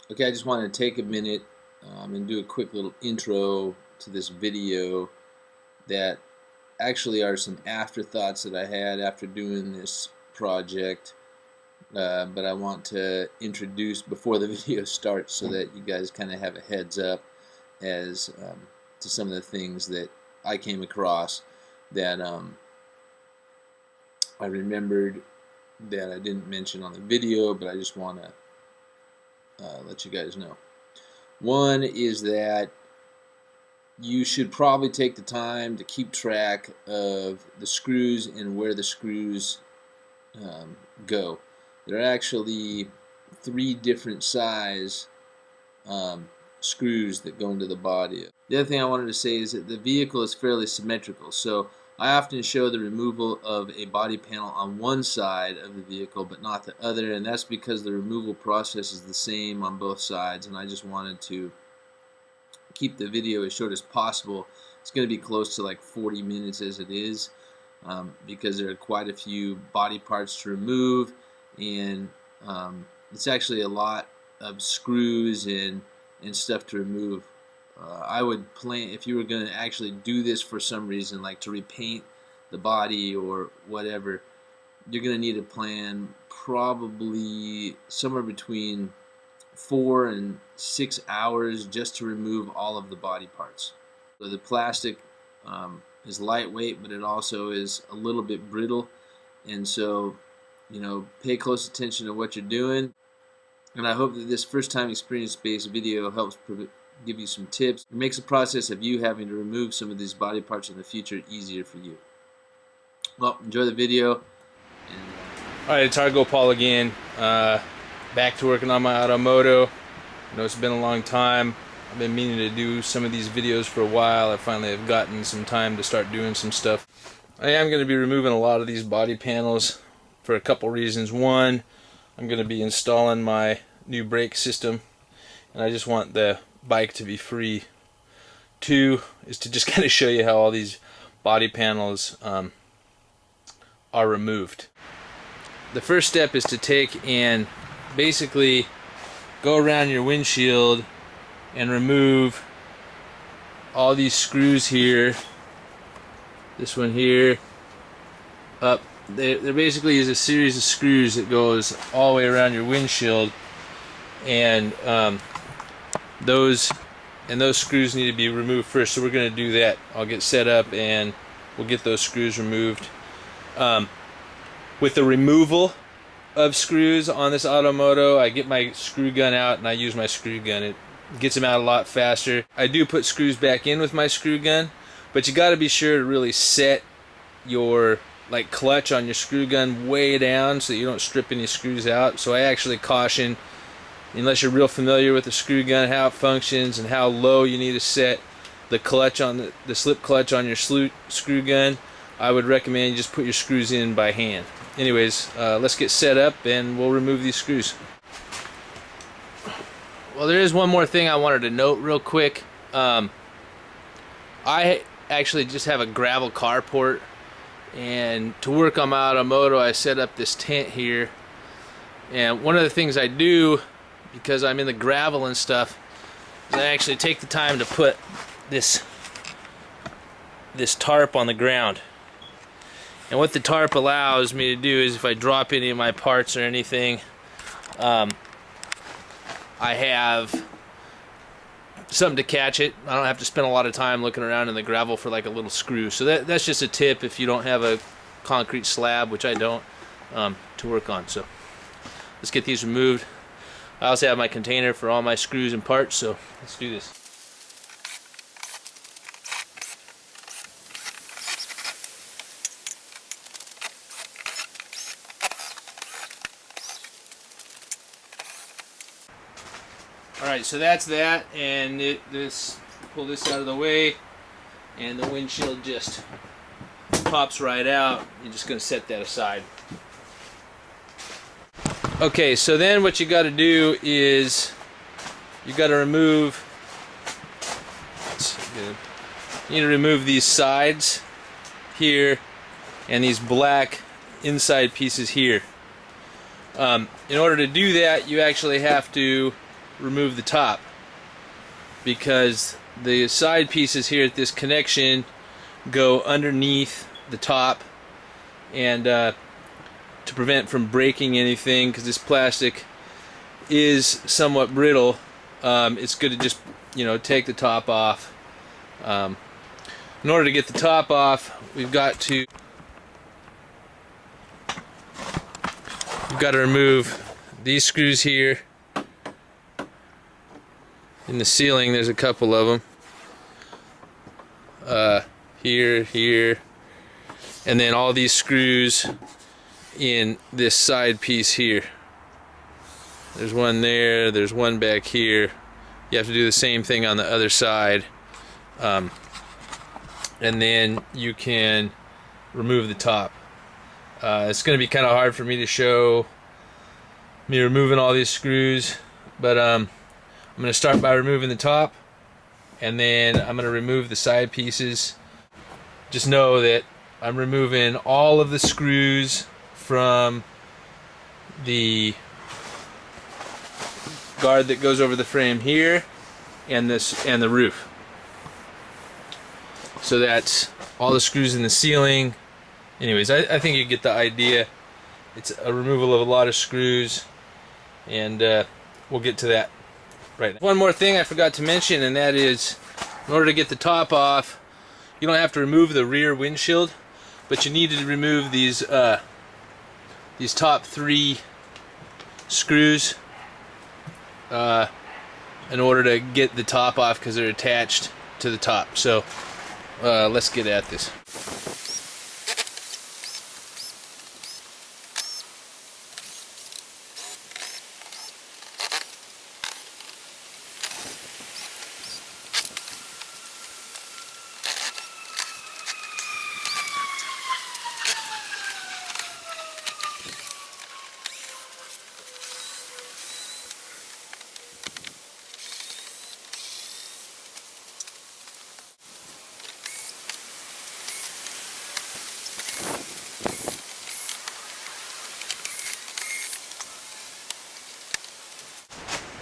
Okay, I just wanted to take a minute and do a quick little intro to this video that actually are some afterthoughts that I had after doing this project, but I want to introduce before the video starts so that you guys kind of have a heads up as to some of the things that I came across that I remembered that I didn't mention on the video, but I just want to let you guys know. One is that you should probably take the time to keep track of the screws and where the screws go. There are actually 3 different size screws that go into the body. The other thing I wanted to say is that the vehicle is fairly symmetrical, so I often show the removal of a body panel on one side of the vehicle but not the other, and that's because the removal process is the same on both sides, and I just wanted to keep the video as short as possible. It's going to be close to like 40 minutes as it is, because there are quite a few body parts to remove, and it's actually a lot of screws and stuff to remove. I would plan, if you were going to actually do this for some reason, like to repaint the body or whatever, you're going to need a plan probably somewhere between 4 and 6 hours just to remove all of the body parts. So the plastic is lightweight, but it also is a little bit brittle, and so pay close attention to what you're doing. And I hope that this first time experience-based video helps give you some tips. It makes the process of you having to remove some of these body parts in the future easier for you. Well, enjoy the video. Alright, it's Argo Paul again. Back to working on my AutoMoto. I know it's been a long time. I've been meaning to do some of these videos for a while. I finally have gotten some time to start doing some stuff. I am going to be removing a lot of these body panels for a couple reasons. One, I'm going to be installing my new brake system, and I just want the bike to be free. 2 is to just kind of show you how all these body panels are removed. The first step is to take and basically go around your windshield and remove all these screws here. This one here, up. There basically is a series of screws that goes all the way around your windshield, and those screws need to be removed first. So we're going to do that. I'll get set up and we'll get those screws removed. With the removal of screws on this AutoMoto, I get my screw gun out and I use my screw gun. It gets them out a lot faster. I do put screws back in with my screw gun, but you got to be sure to really set your clutch on your screw gun way down so that you don't strip any screws out. So I actually caution, unless you're real familiar with the screw gun, how it functions and how low you need to set the clutch on the slip clutch on your screw gun, I would recommend you just put your screws in by hand. Anyways, let's get set up and we'll remove these screws. Well, there is one more thing I wanted to note real quick. I actually just have a gravel carport, and to work on my AutoMoto I set up this tent here, and one of the things I do, because I'm in the gravel and stuff, is I actually take the time to put this tarp on the ground. And what the tarp allows me to do is, if I drop any of my parts or anything, I have something to catch it. I don't have to spend a lot of time looking around in the gravel for like a little screw. So that's just a tip if you don't have a concrete slab, which I don't, to work on. So let's get these removed. I also have my container for all my screws and parts, so let's do this. Alright, so that's that, and pull this out of the way, and the windshield just pops right out. You're just going to set that aside. Okay, so then what you got to do is you got to remove. You need to remove these sides here and these black inside pieces here. In order to do that, you actually have to remove the top, because the side pieces here at this connection go underneath the top, and to prevent from breaking anything, because this plastic is somewhat brittle, it's good to just, you know, take the top off. In order to get the top off, we've got to remove these screws here. In the ceiling, there's a couple of them. Here, and then all these screws in this side piece here. There's one there, there's one back here. You have to do the same thing on the other side. And then you can remove the top. It's going to be kind of hard for me to show me removing all these screws, but I'm going to start by removing the top, and then I'm going to remove the side pieces. Just know that I'm removing all of the screws from the guard that goes over the frame here, and the roof. So that's all the screws in the ceiling. Anyways, I think you get the idea. It's a removal of a lot of screws, and we'll get to that right now. One more thing I forgot to mention, and that is, in order to get the top off, you don't have to remove the rear windshield, but you need to remove these top 3 screws in order to get the top off, because they're attached to the top. So let's get at this.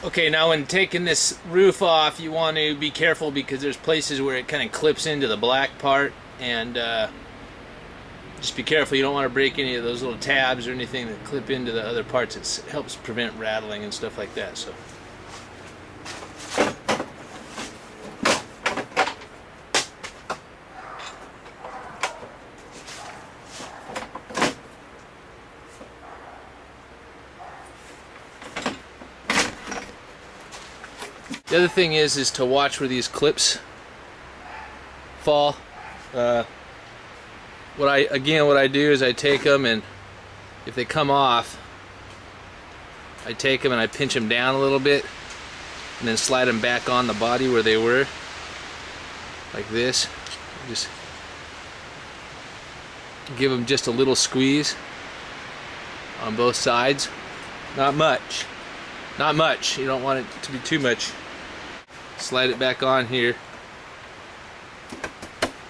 Okay, now when taking this roof off, you want to be careful, because there's places where it kind of clips into the black part, and just be careful. You don't want to break any of those little tabs or anything that clip into the other parts. It helps prevent rattling and stuff like that. So. The other thing is to watch where these clips fall. What I do is I take them, and if they come off, I take them and I pinch them down a little bit, and then slide them back on the body where they were, like this. Just give them just a little squeeze on both sides. Not much. Not much. You don't want it to be too much. Slide it back on here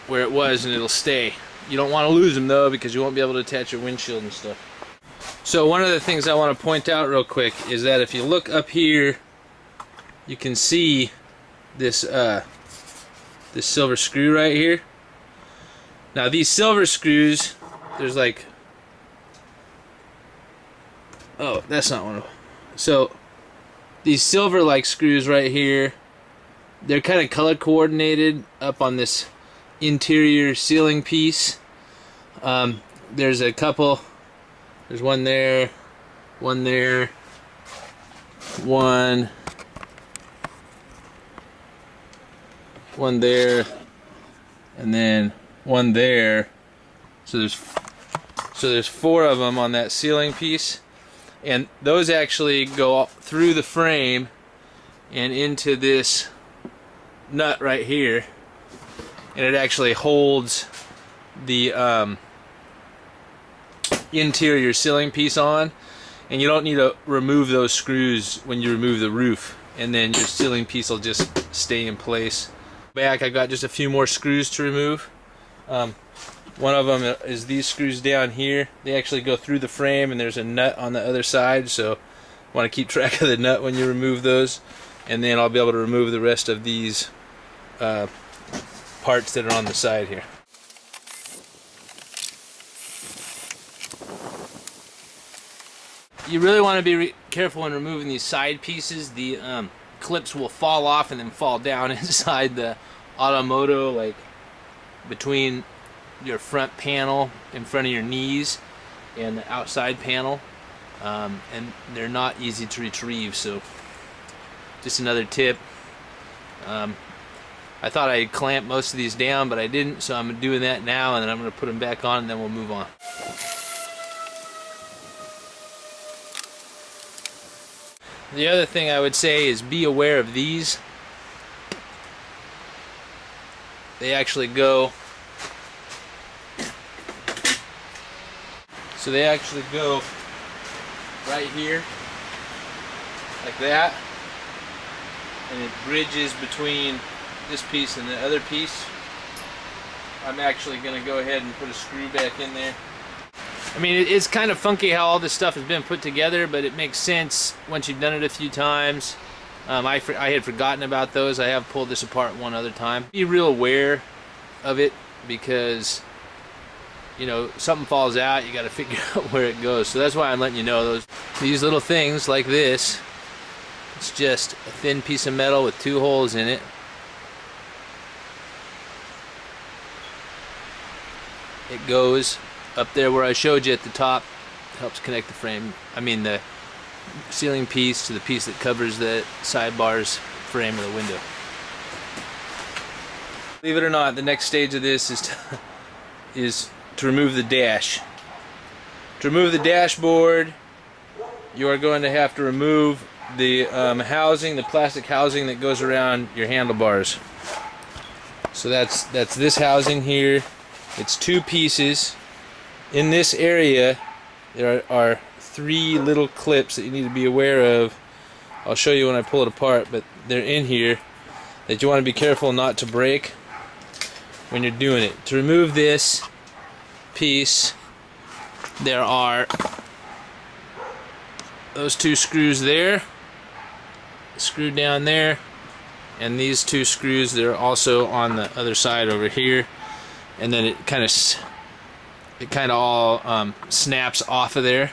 where it was, and it'll stay. You don't want to lose them though, because you won't be able to attach your windshield and stuff. So one of the things I want to point out real quick is that if you look up here, you can see this this silver screw right here. Now these silver screws, there's like, oh, that's not one of them. So these silver like screws right here, they're kind of color coordinated up on this interior ceiling piece. There's a couple. There's one there, one there, one there, and then one there. So there's 4 of them on that ceiling piece, and those actually go through the frame and into this nut right here, and it actually holds the interior ceiling piece on, and you don't need to remove those screws when you remove the roof, and then your ceiling piece will just stay in place. Back, I got just a few more screws to remove. One of them is these screws down here. They actually go through the frame, and there's a nut on the other side, so want to keep track of the nut when you remove those, and then I'll be able to remove the rest of these parts that are on the side here. You really want to be careful when removing these side pieces. The clips will fall off and then fall down inside the AutoMoto, like between your front panel in front of your knees and the outside panel, and they're not easy to retrieve. So just another tip. I thought I'd clamp most of these down, but I didn't, so I'm doing that now, and then I'm going to put them back on, and then we'll move on. The other thing I would say is be aware of these. They actually go, so they actually go right here, like that, and it bridges between this piece and the other piece. I'm actually going to go ahead and put a screw back in there. I mean, it's kind of funky how all this stuff has been put together, but it makes sense once you've done it a few times. I had forgotten about those. I have pulled this apart one other time. Be real aware of it, because you know, something falls out, you got to figure out where it goes. So that's why I'm letting you know these little things like this. It's just a thin piece of metal with 2 holes in it. It goes up there where I showed you at the top. Helps connect the frame, the ceiling piece to the piece that covers the sidebars frame of the window. Believe it or not, the next stage of this is to remove the dash. To remove the dashboard, you are going to have to remove the housing, the plastic housing that goes around your handlebars. So that's this housing here. It's 2 pieces. In this area, there are 3 little clips that you need to be aware of. I'll show you when I pull it apart, but they're in here that you want to be careful not to break when you're doing it. To remove this piece, there are those 2 screws there, screw down there, and these 2 screws, they're also on the other side over here, and then it kind of all snaps off of there.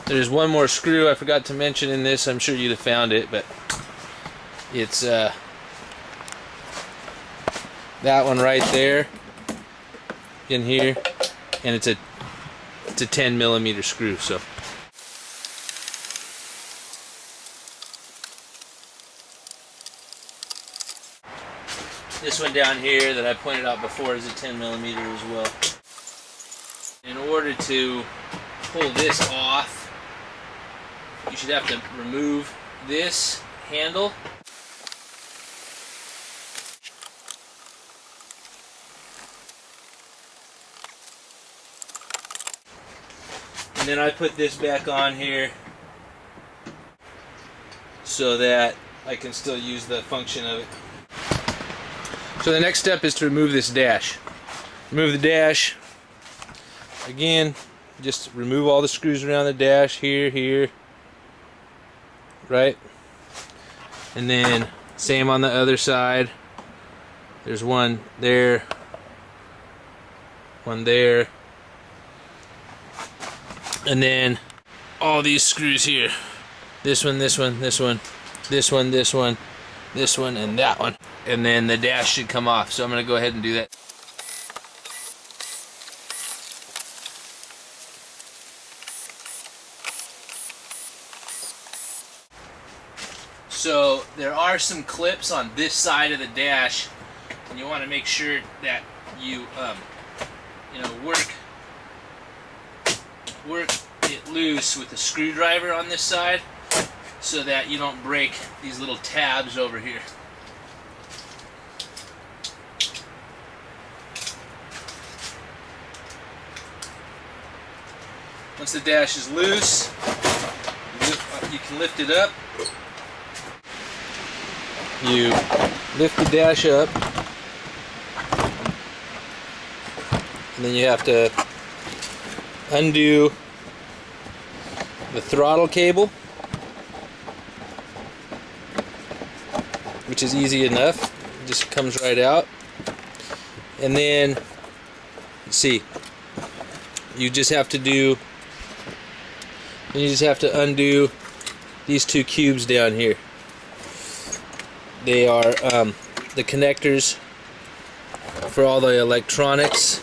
There's one more screw I forgot to mention in this. I'm sure you'd have found it, but it's that one right there in here, and it's a 10mm screw. So this one down here that I pointed out before is a 10mm as well. In order to pull this off, you should have to remove this handle. And then I put this back on here so that I can still use the function of it. So the next step is to remove this dash. Remove the dash. Again, just remove all the screws around the dash here, right? And then same on the other side. There's one there, one there, and then all these screws here. This one, this one, this one, this one, this one, this one, and that one. And then the dash should come off. So I'm going to go ahead and do that. So there are some clips on this side of the dash, and you want to make sure that you, work it loose with a screwdriver on this side, so that you don't break these little tabs over here. Once the dash is loose, you can lift it up. you lift the dash up, and then you have to undo the throttle cable, which is easy enough. It just comes right out. And then, let's see, you just have to undo these two cubes down here. They are the connectors for all the electronics.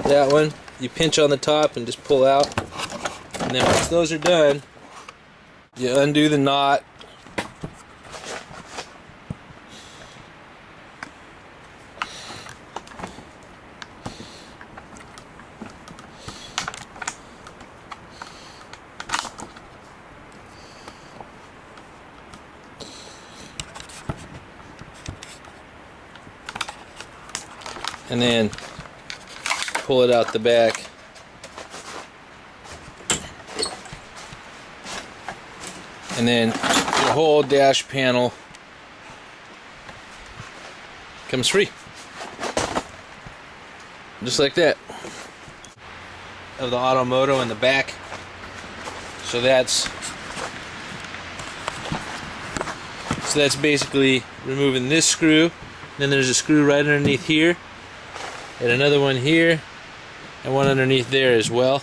That one, you pinch on the top and just pull out. And then once those are done, you undo the knot. And then pull it out the back. And then the whole dash panel comes free. Just like that. Of the AutoMoto in the back. So that's basically removing this screw. Then there's a screw right underneath here, and another one here, and one underneath there as well.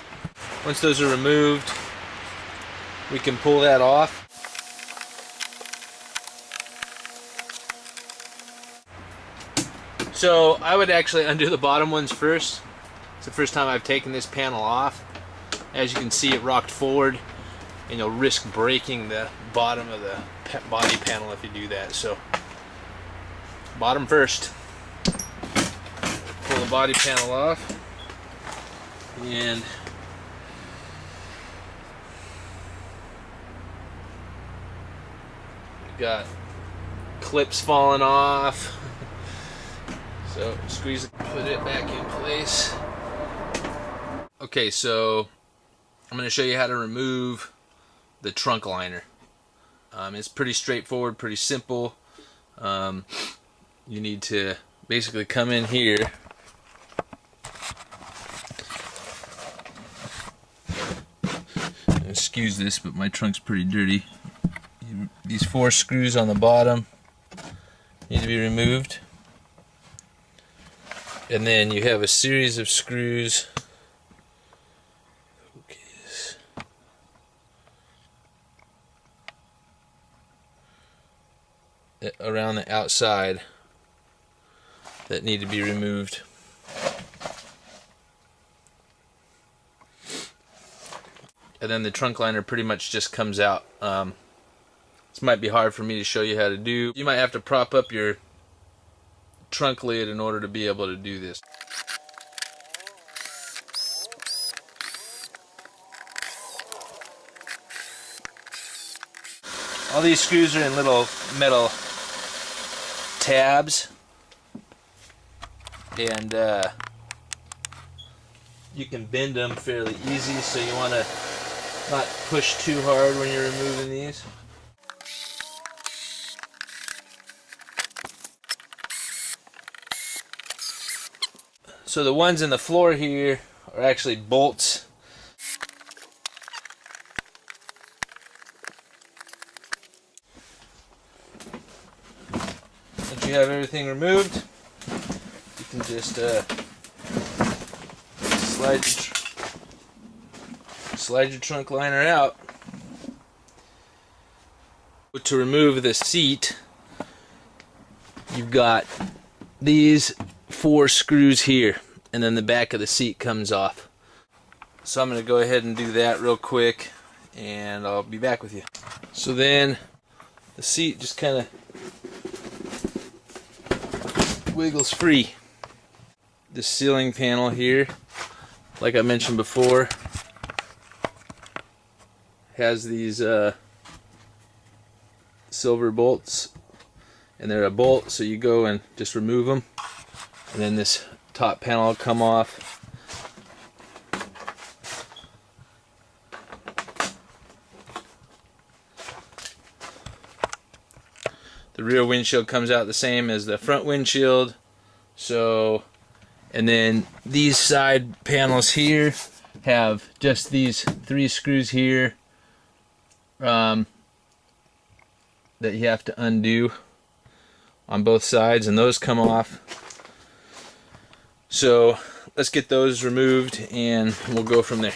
Once those are removed, we can pull that off. So I would actually undo the bottom ones first. It's the first time I've taken this panel off. As you can see, it rocked forward, and you'll risk breaking the bottom of the body panel if you do that. So bottom first. Pull the body panel off, and we've got clips falling off. So squeeze it, put it back in place. Okay, so I'm going to show you how to remove the trunk liner. It's pretty straightforward, pretty simple. You need to basically come in here excuse this, but my trunk's pretty dirty. These 4 screws on the bottom need to be removed, and then you have a series of screws. Around the outside that need to be removed. And then the trunk liner pretty much just comes out. This might be hard for me to show you how to do. You might have to prop up your trunk lid in order to be able to do this. All these screws are in little metal tabs, and you can bend them fairly easy, so you want to not push too hard when you're removing these. So the ones in the floor here are actually bolts. Once you have everything removed, you can just slide your trunk liner out. To remove the seat, you've got these 4 screws here, and then the back of the seat comes off. So I'm going to go ahead and do that real quick, and I'll be back with you. So then the seat just kind of wiggles free. The ceiling panel here, like I mentioned before, has these silver bolts, and they're a bolt, so you go and just remove them, and then this top panel will come off, The rear windshield comes out the same as the front windshield. So, and then these side panels here have just these 3 screws here that you have to undo on both sides, and those come off. So let's get those removed and we'll go from there.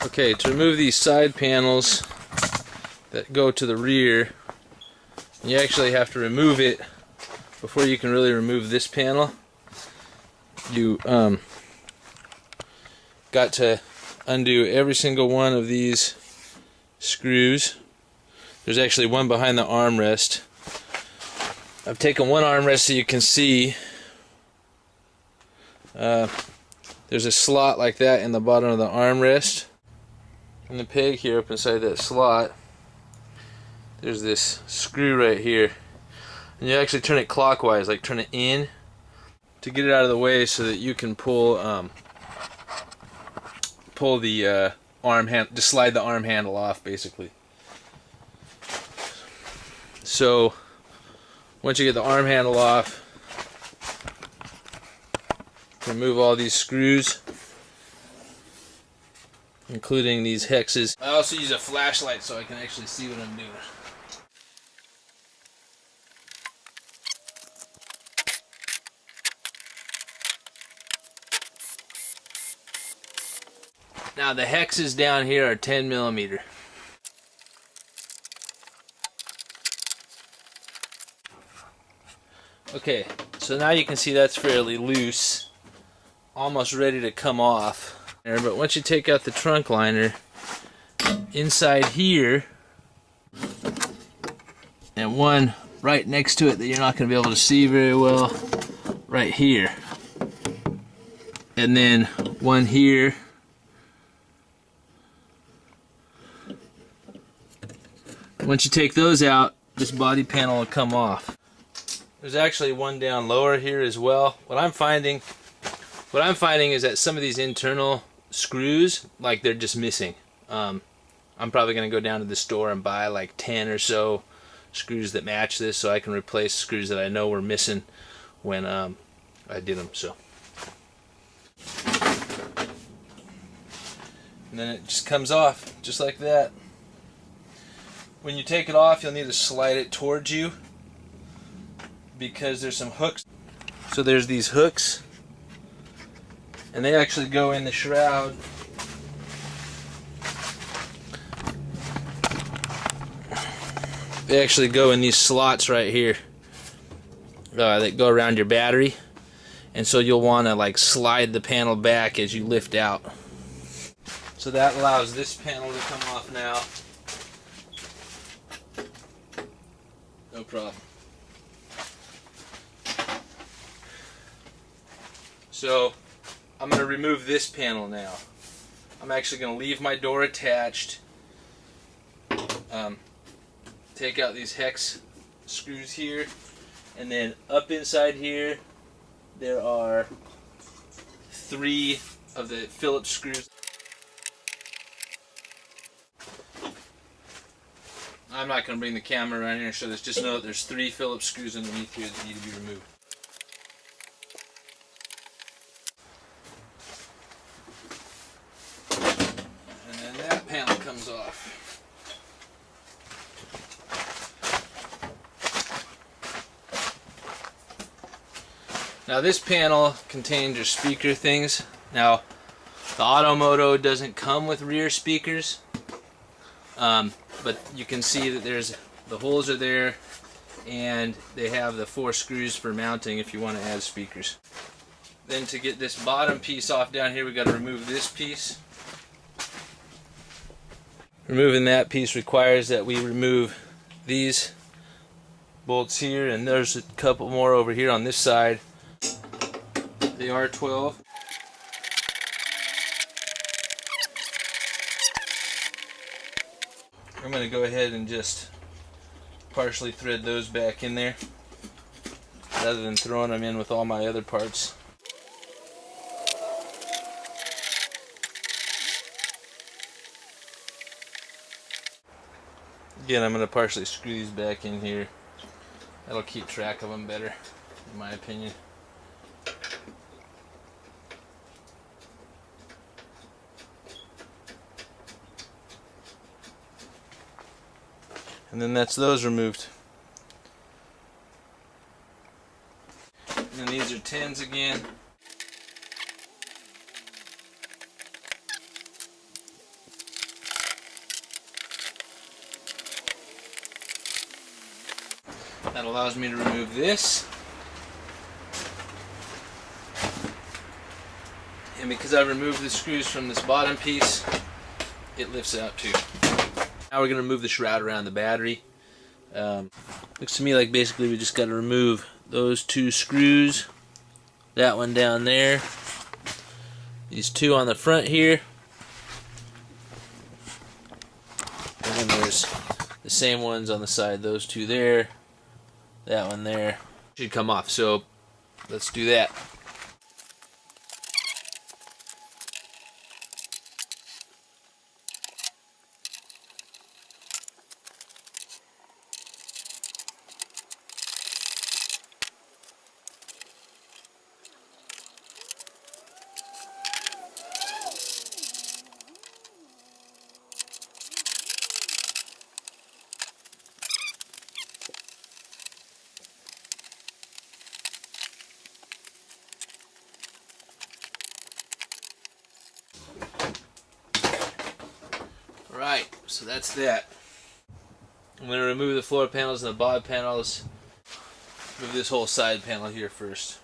Okay, to remove these side panels that go to the rear, you actually have to remove it before you can really remove this panel. You got to undo every single one of these screws. There's actually one behind the armrest. I've taken one armrest so you can see. There's a slot like that in the bottom of the armrest. And the peg here up inside that slot, there's this screw right here. And you actually turn it clockwise, like turn it in to get it out of the way so that you can pull the arm hand, just slide the arm handle off basically. So once you get the arm handle off, remove all these screws, including these hexes. I also use a flashlight so I can actually see what I'm doing. Now the hexes down here are 10 millimeter. Okay, so now you can see that's fairly loose, almost ready to come off. But once you take out the trunk liner, inside here, and one right next to it that you're not going to be able to see very well, right here, and then one here, once you take those out, this body panel will come off. There's actually one down lower here as well. What I'm finding is that some of these internal screws, like, they're just missing. I'm probably going to go down to the store and buy like 10 or so screws that match this so I can replace screws that I know were missing when I did them. So, and then it just comes off just like that. When you take it off, you'll need to slide it towards you because there's some hooks. So there's these hooks, and they actually go in the shroud. They actually go in these slots right here that go around your battery, and so you'll want to like slide the panel back as you lift out. So that allows this panel to come off now. No problem. So I'm going to remove this panel now. I'm actually going to leave my door attached. Take out these hex screws here, and then up inside here there are 3 of the Phillips screws. I'm not going to bring the camera around here and show this, just know that there's 3 Phillips screws underneath here that need to be removed. And then that panel comes off. Now this panel contains your speaker things. Now the AutoMoto doesn't come with rear speakers, but you can see that there's the holes are there, and they have the 4 screws for mounting if you want to add speakers. Then to get this bottom piece off down here, we got to remove this piece. Removing that piece requires that we remove these bolts here, and there's a couple more over here on this side. They are 12. I'm going to go ahead and just partially thread those back in there rather than throwing them in with all my other parts. Again, I'm going to partially screw these back in here. That'll keep track of them better, in my opinion. And then that's those removed. And then these are 10s again. That allows me to remove this. And because I removed the screws from this bottom piece, it lifts out too. Now we're going to remove the shroud around the battery. Looks to me like basically we just got to remove those two screws, that one down there, these two on the front here, and then there's the same ones on the side, those two there, that one there. Should come off, so let's do that. Alright, so that's that. I'm going to remove the floor panels and the bottom panels. Move this whole side panel here first.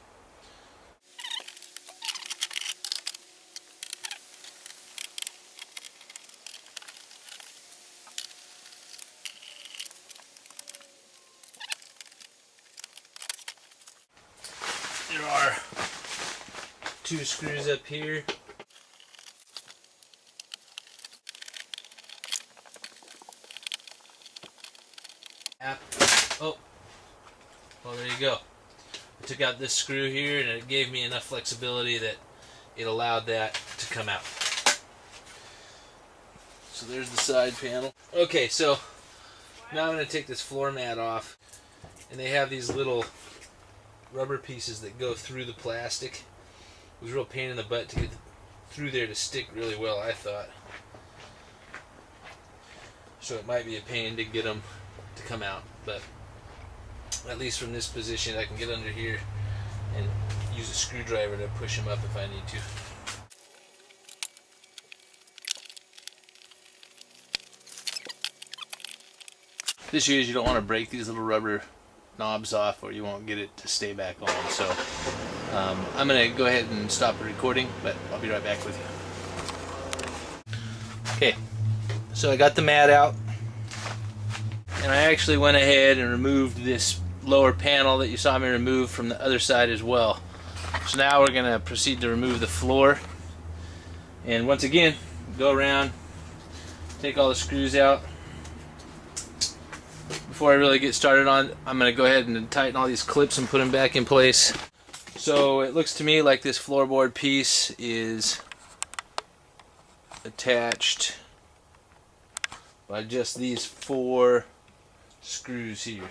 There are two screws up here. Oh, well, there you go. I took out this screw here and it gave me enough flexibility that it allowed that to come out. So there's the side panel. Okay, so now I'm going to take this floor mat off, and they have these little rubber pieces that go through the plastic. It was a real pain in the butt to get through there to stick really well, I thought. So it might be a pain to get them to come out, but at least from this position I can get under here and use a screwdriver to push them up if I need to. The issue is you don't want to break these little rubber knobs off or you won't get it to stay back on. So I'm going to go ahead and stop the recording, but I'll be right back with you. Okay, so I got the mat out, and I actually went ahead and removed this lower panel that you saw me remove from the other side as well. So now we're going to proceed to remove the floor, and once again go around, take all the screws out. Before I really get started on, I'm going to go ahead and tighten all these clips and put them back in place. So it looks to me like this floorboard piece is attached by just these 4 screws here.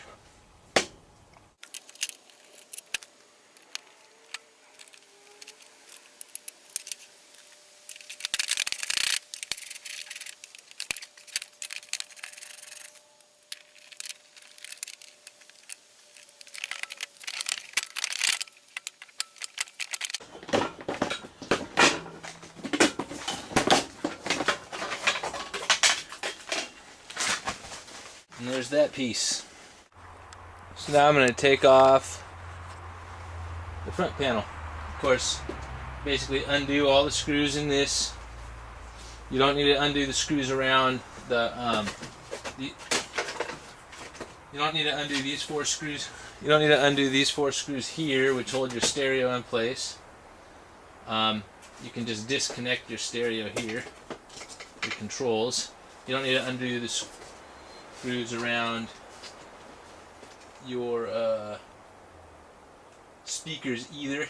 And there's that piece. So now I'm going to take off the front panel. Of course, basically undo all the screws in this. You don't need to undo the screws around the you don't need to undo these 4 screws. You don't need to undo these 4 screws here, which hold your stereo in place. You can just disconnect your stereo here, your controls. You don't need to undo the screws around your speakers either.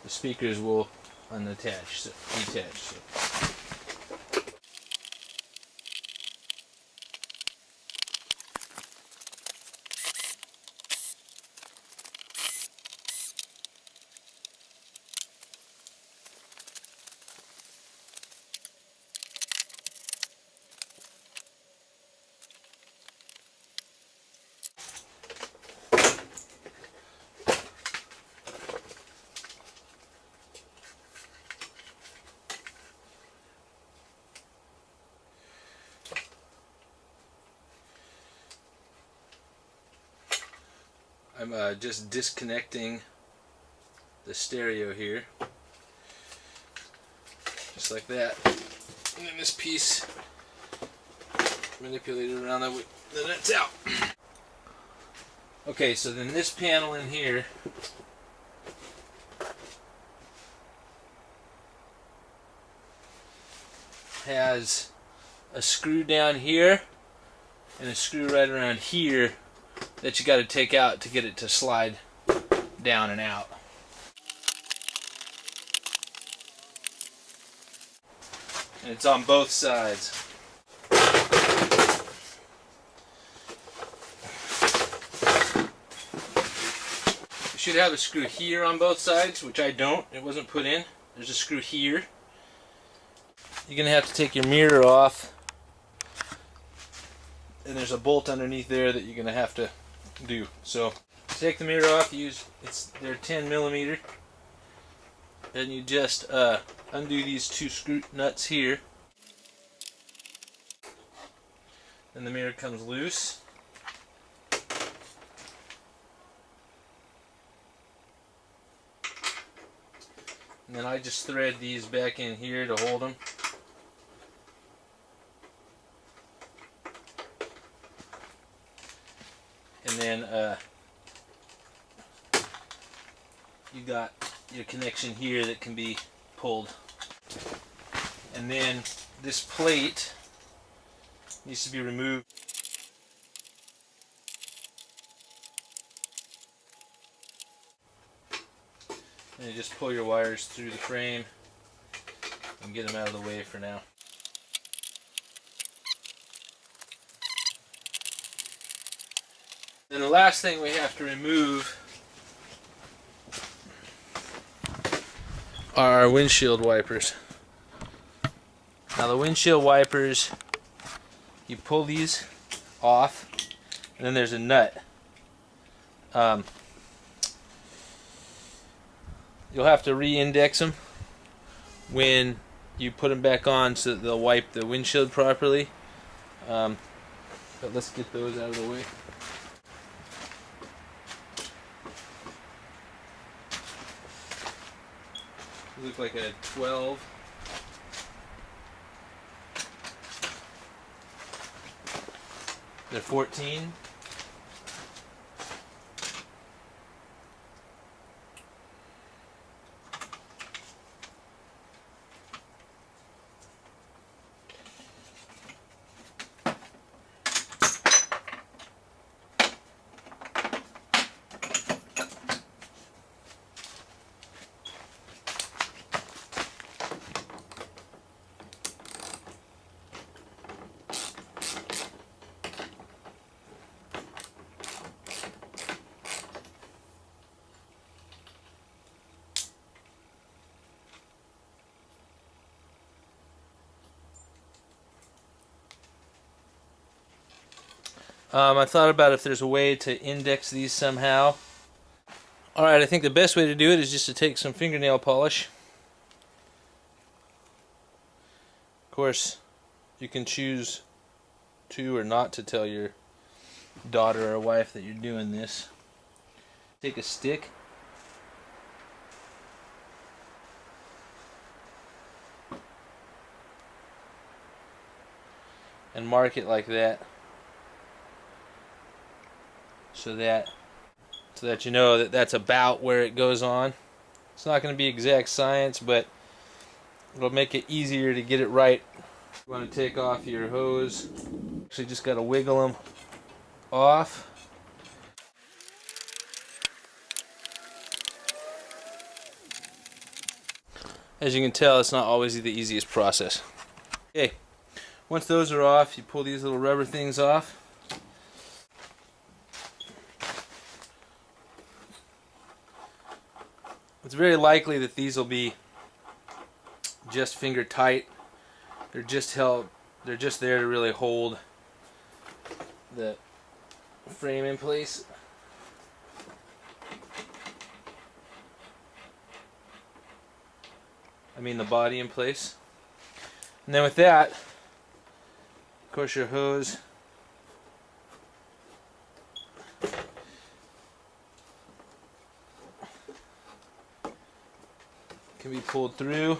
The speakers will unattach, so detach. So. I'm just disconnecting the stereo here, just like that, and then this piece manipulated around that way, then it's out. Okay, so then this panel in here has a screw down here and a screw right around here that you got to take out to get it to slide down and out. And it's on both sides. You should have a screw here on both sides, which I don't. It wasn't put in. There's a screw here. You're going to have to take your mirror off. And there's a bolt underneath there that you're going to have to do. So take the mirror off, they're 10 millimeter. Then you just undo these 2 screw nuts here. Then the mirror comes loose. And then I just thread these back in here to hold them. And then you got your connection here that can be pulled. And then this plate needs to be removed. And you just pull your wires through the frame and get them out of the way for now. Then the last thing we have to remove are our windshield wipers. Now the windshield wipers, you pull these off, and then there's a nut. You'll have to re-index them when you put them back on so that they'll wipe the windshield properly. But let's get those out of the way. Look like a 12. They're 14. I thought about if there's a way to index these somehow. Alright, I think the best way to do it is just to take some fingernail polish. Of course, you can choose to or not to tell your daughter or wife that you're doing this. Take a stick. and mark it like that, so that you know that that's about where it goes on. It's not going to be exact science, but it'll make it easier to get it right. You want to take off your hose. Actually, just got to wiggle them off. As you can tell, it's not always the easiest process. Okay, once those are off, you pull these little rubber things off. It's very likely that these will be just finger tight. They're just there to really hold the frame in place. I mean the body in place. And then with that, of course, your hose can be pulled through,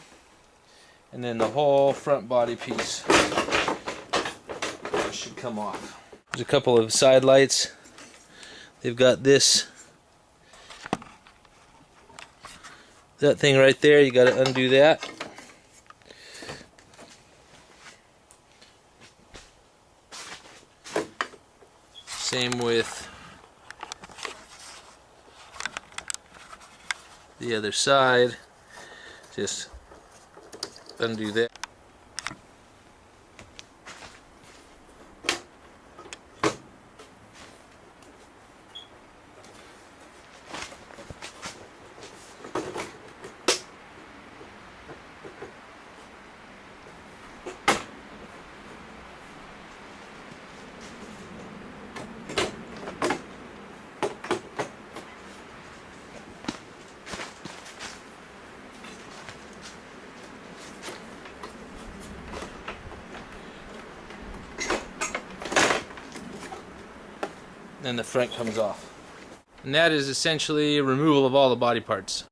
and then the whole front body piece should come off. There's a couple of side lights. They've got that thing right there. You got to undo that. Same with the other side. Just undo that. Then the front comes off. And that is essentially removal of all the body parts.